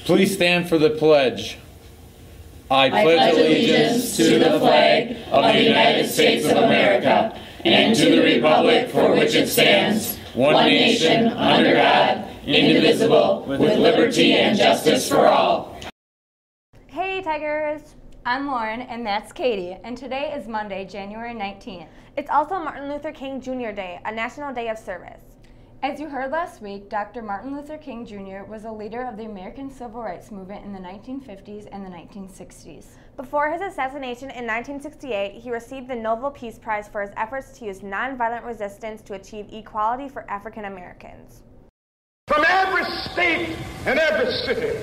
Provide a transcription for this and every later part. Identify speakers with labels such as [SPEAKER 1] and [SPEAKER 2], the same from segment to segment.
[SPEAKER 1] Please stand for the pledge. I pledge allegiance to the flag of the United States of America and to the republic for which it stands, one nation, under God, indivisible, with liberty and justice for all.
[SPEAKER 2] Hey Tigers!
[SPEAKER 3] I'm Lauren, and that's Katie, and today is Monday, January 19th.
[SPEAKER 2] It's also Martin Luther King Jr. Day, a national day of service.
[SPEAKER 3] As you heard last week, Dr. Martin Luther King Jr. was a leader of the American Civil Rights Movement in the 1950s and the 1960s.
[SPEAKER 2] Before his assassination in 1968, he received the Nobel Peace Prize for his efforts to use nonviolent resistance to achieve equality for African Americans.
[SPEAKER 4] From every state and every city,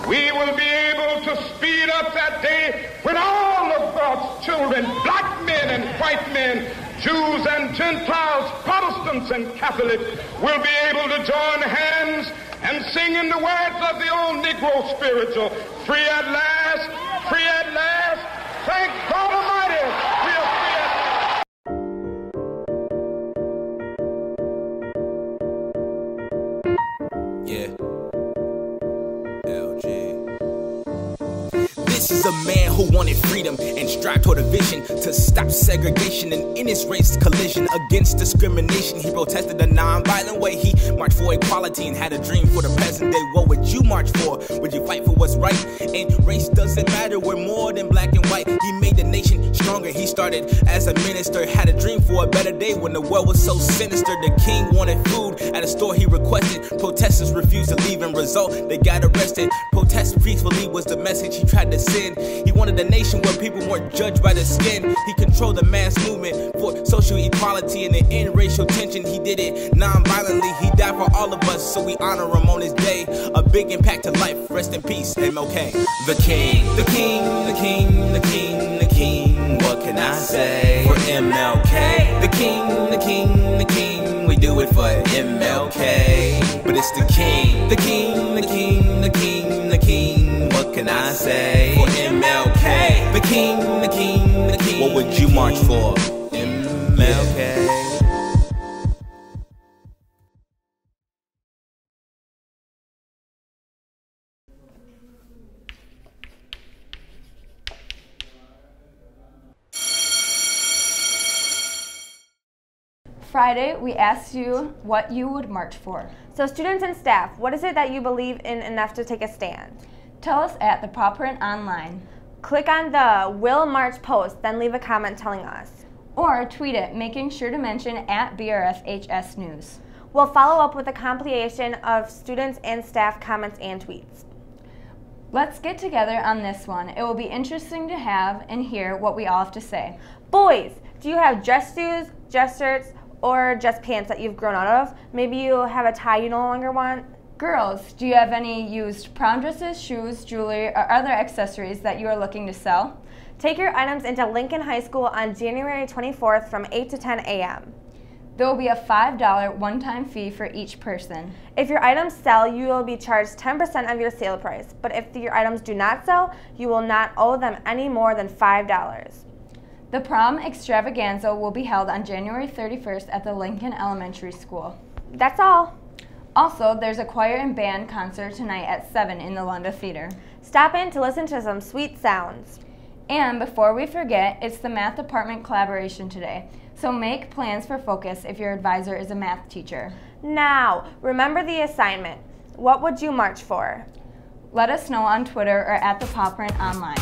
[SPEAKER 4] we will be able to speed up that day when all of God's children, black men and white men, Jews and Gentiles, Protestants and Catholics, will be able to join hands and sing in the words of the old Negro spiritual, free at last, thank God Almighty, we are free at last.
[SPEAKER 5] Yeah. LG. This is a man who wanted freedom and strived toward a vision to stop segregation, and in his race collision against discrimination, he protested a non-violent way. He marched for equality and had a dream for the present day. What would you march for? Would you fight for what's right? And race doesn't matter, we're more than black and white. He made the nation stronger. He started as a minister, had a dream for a better day when the world was so sinister. The king wanted food at a store he requested. Protesters refused to leave, and result, they got arrested. Protest peacefully was the message he tried to send. He wanted a nation where people weren't judged by their skin. He controlled the mass movement for social equality and to end racial tension. He did it non-violently. He died for all of us, so we honor him on his day. A big impact to life. Rest in peace, MLK. The king, the king, the king, the king, the king. What can I say for MLK? The king, the king, the king. We do it for MLK. But it's the king, the king, the king, the king, the king. What can I say for MLK? The king, the king, the king. What would you march for? MLK.
[SPEAKER 3] Friday, we asked you what you would march for.
[SPEAKER 2] So students and staff, what is it that you believe in enough to take a stand?
[SPEAKER 3] Tell us at the Paw Print Online.
[SPEAKER 2] Click on the Will March post, then leave a comment telling us.
[SPEAKER 3] Or tweet it, making sure to mention at BRFHS News.
[SPEAKER 2] We'll follow up with a compilation of students and staff comments and tweets.
[SPEAKER 3] Let's get together on this one. It will be interesting to have and hear what we all have to say.
[SPEAKER 2] Boys, do you have dress shoes, dress shirts, or just pants that you've grown out of? Maybe you have a tie you no longer want?
[SPEAKER 3] Girls, do you have any used prom dresses, shoes, jewelry, or other accessories that you are looking to sell?
[SPEAKER 2] Take your items into Lincoln High School on January 24th from 8 to 10 a.m.
[SPEAKER 3] There will be a $5 one-time fee for each person.
[SPEAKER 2] If your items sell, you will be charged 10% of your sale price, but if your items do not sell, you will not owe them any more than $5.
[SPEAKER 3] The prom extravaganza will be held on January 31st at the Lincoln Elementary School.
[SPEAKER 2] That's all.
[SPEAKER 3] Also, there's a choir and band concert tonight at 7 in the Lunda Theater.
[SPEAKER 2] Stop in to listen to some sweet sounds.
[SPEAKER 3] And before we forget, it's the math department collaboration today. So make plans for focus if your advisor is a math teacher.
[SPEAKER 2] Now, remember the assignment. What would you march for?
[SPEAKER 3] Let us know on Twitter or at the Paw Print Online.